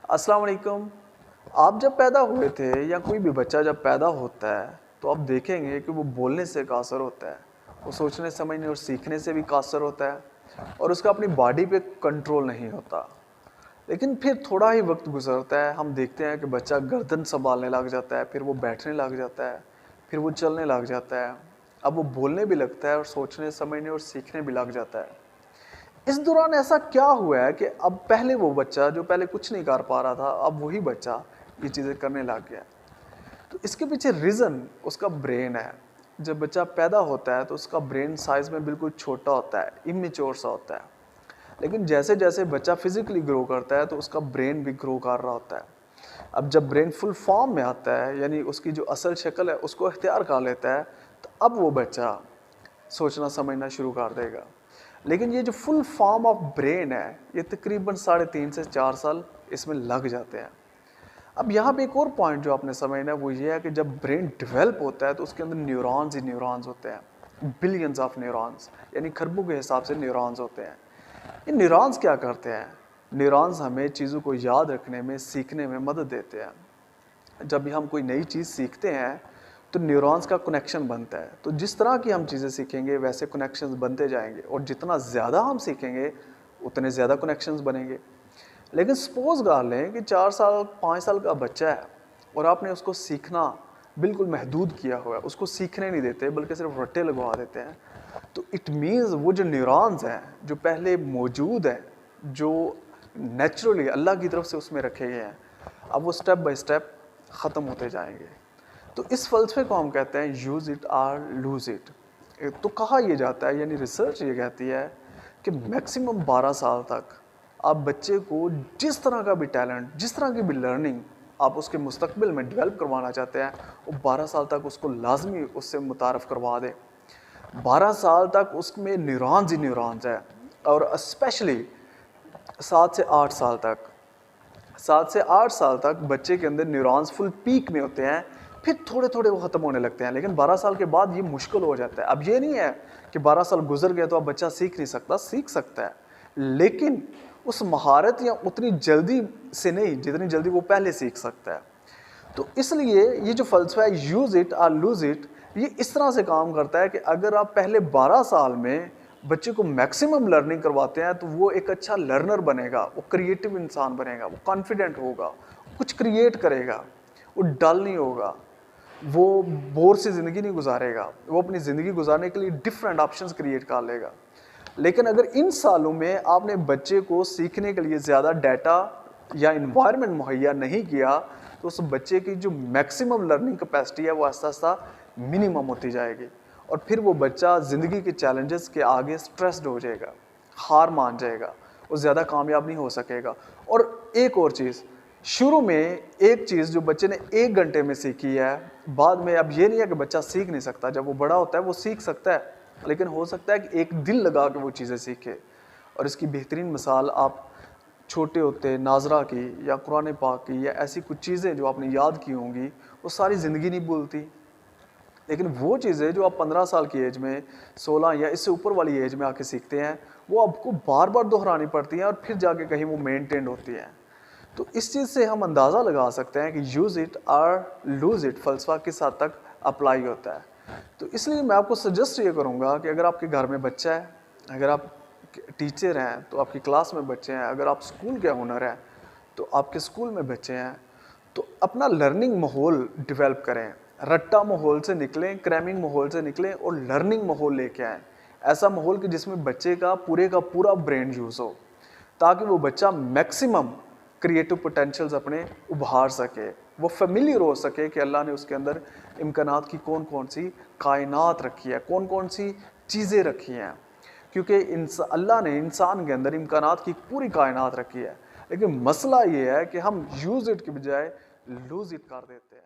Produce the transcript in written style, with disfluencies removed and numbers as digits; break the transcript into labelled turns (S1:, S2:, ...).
S1: अस्सलाम वालेकुम। आप जब पैदा हुए थे या कोई भी बच्चा जब पैदा होता है तो आप देखेंगे कि वो बोलने से कासर होता है, वो सोचने समझने और सीखने से भी कासर होता है और उसका अपनी बॉडी पे कंट्रोल नहीं होता। लेकिन फिर थोड़ा ही वक्त गुजरता है, हम देखते हैं कि बच्चा गर्दन संभालने लग जाता है, फिर वो बैठने लग जाता है, फिर वो चलने लग जाता है, अब वो बोलने भी लगता है और सोचने समझने और सीखने भी लग जाता है। इस दौरान ऐसा क्या हुआ है कि अब पहले वो बच्चा जो पहले कुछ नहीं कर पा रहा था, अब वही बच्चा ये चीज़ें करने लग गया। तो इसके पीछे रीज़न उसका ब्रेन है। जब बच्चा पैदा होता है तो उसका ब्रेन साइज़ में बिल्कुल छोटा होता है, इमेच्योर सा होता है। लेकिन जैसे जैसे बच्चा फिजिकली ग्रो करता है तो उसका ब्रेन भी ग्रो कर रहा होता है। अब जब ब्रेन फुल फॉर्म में आता है, यानी उसकी जो असल शक्ल है उसको इख्तियार कर लेता है, तो अब वो बच्चा सोचना समझना शुरू कर देगा। लेकिन ये जो फुल फॉर्म ऑफ ब्रेन है, ये तकरीबन 3.5 से 4 साल इसमें लग जाते हैं। अब यहाँ पे एक और पॉइंट जो आपने समझना है वो ये है कि जब ब्रेन डेवलप होता है तो उसके अंदर न्यूरॉन्स ही न्यूरॉन्स होते हैं, बिलियंस ऑफ न्यूरॉन्स, यानी खरबों के हिसाब से न्यूरॉन्स होते हैं। ये न्यूरॉन्स क्या करते हैं? न्यूरॉन्स हमें चीज़ों को याद रखने में, सीखने में मदद देते हैं। जब भी हम कोई नई चीज़ सीखते हैं तो न्यूरॉन्स का कनेक्शन बनता है, तो जिस तरह की हम चीज़ें सीखेंगे वैसे कनेक्शंस बनते जाएंगे और जितना ज़्यादा हम सीखेंगे उतने ज़्यादा कनेक्शंस बनेंगे। लेकिन सपोज कर लें कि 4 साल 5 साल का बच्चा है और आपने उसको सीखना बिल्कुल महदूद किया हुआ है, उसको सीखने नहीं देते बल्कि सिर्फ रट्टे लगवा देते हैं, तो इट मीन्स वो जो न्यूरॉन्स हैं जो पहले मौजूद हैं, जो नेचुरली अल्लाह की तरफ से उसमें रखे गए हैं, अब वो स्टेप बाय स्टेप ख़त्म होते जाएंगे। तो इस फ़लसफ़े को हम कहते हैं यूज़ इट और लूज़ इट। तो कहा यह जाता है, यानी रिसर्च ये कहती है कि मैक्सिमम 12 साल तक आप बच्चे को जिस तरह का भी टैलेंट, जिस तरह की भी लर्निंग आप उसके मुस्तकबिल में डेवलप करवाना चाहते हैं, वो 12 साल तक उसको लाजमी उससे मुतारफ़ करवा दें। 12 साल तक उसमें न्यूरॉन्स ही न्यूरॉन्स है, और स्पेशली 7 से 8 साल तक 7 से 8 साल तक बच्चे के अंदर न्यूरॉन्स फुल पीक में होते हैं, फिर थोड़े थोड़े वो ख़त्म होने लगते हैं। लेकिन 12 साल के बाद ये मुश्किल हो जाता है। अब ये नहीं है कि 12 साल गुजर गए तो अब बच्चा सीख नहीं सकता, सीख सकता है, लेकिन उस महारत या उतनी जल्दी से नहीं जितनी जल्दी वो पहले सीख सकता है। तो इसलिए ये जो फ़लसफ़ा है यूज़ इट और लूज़ इट, ये इस तरह से काम करता है कि अगर आप पहले 12 साल में बच्चे को मैक्सिमम लर्निंग करवाते हैं तो वो एक अच्छा लर्नर बनेगा, वो क्रिएटिव इंसान बनेगा, वो कॉन्फिडेंट होगा, कुछ क्रिएट करेगा, वो डल नहीं होगा, वो बोर से ज़िंदगी नहीं गुजारेगा, वो अपनी ज़िंदगी गुजारने के लिए डिफरेंट ऑप्शंस क्रिएट कर लेगा। लेकिन अगर इन सालों में आपने बच्चे को सीखने के लिए ज़्यादा डाटा या इन्वायरमेंट मुहैया नहीं किया तो उस बच्चे की जो मैक्सिमम लर्निंग कैपेसिटी है वो आस्ता आस्ता मिनिमम होती जाएगी, और फिर वो बच्चा ज़िंदगी के चैलेंजेस के आगे स्ट्रेस्ड हो जाएगा, हार मान जाएगा, वो ज़्यादा कामयाब नहीं हो सकेगा। और एक और चीज़, शुरू में एक चीज़ जो बच्चे ने 1 घंटे में सीखी है, बाद में अब ये नहीं है कि बच्चा सीख नहीं सकता, जब वो बड़ा होता है वो सीख सकता है, लेकिन हो सकता है कि एक दिल लगा के वो चीज़ें सीखे। और इसकी बेहतरीन मिसाल आप छोटे होते नाजरा की या कुरान पाक की या ऐसी कुछ चीज़ें जो आपने याद की होंगी, वो सारी ज़िंदगी नहीं भूलती। लेकिन वो चीज़ें जो आप 15 साल की एज में, 16 या इससे ऊपर वाली एज में आके सीखते हैं, वो आपको बार बार दोहरानी पड़ती हैं और फिर जाके कहीं वो मेंटेन होती हैं। तो इस चीज़ से हम अंदाज़ा लगा सकते हैं कि यूज़ इट और लूज़ इट फ़लसफ़ा किस हद तक अप्लाई होता है। तो इसलिए मैं आपको सजेस्ट ये करूँगा कि अगर आपके घर में बच्चा है, अगर आप टीचर हैं तो आपकी क्लास में बच्चे हैं, अगर आप स्कूल के ओनर हैं तो आपके स्कूल में बच्चे हैं, तो अपना लर्निंग माहौल डेवलप करें, रट्टा माहौल से निकलें, क्रैमिंग माहौल से निकलें और लर्निंग माहौल लेके आएँ। ऐसा माहौल कि जिसमें बच्चे का पूरा ब्रेन यूज़ हो, ताकि वो बच्चा मैक्सिमम क्रिएटिव पोटेंशियल्स अपने उभार सके, वो फेमिलियर हो सके कि अल्लाह ने उसके अंदर इम्कानात की कौन कौन सी कायनात रखी है, कौन कौन सी चीज़ें रखी हैं। क्योंकि अल्लाह ने इंसान के अंदर इम्कानात की पूरी कायनात रखी है, लेकिन मसला ये है कि हम यूज़ इट के बजाय लूज़ इट कर देते हैं।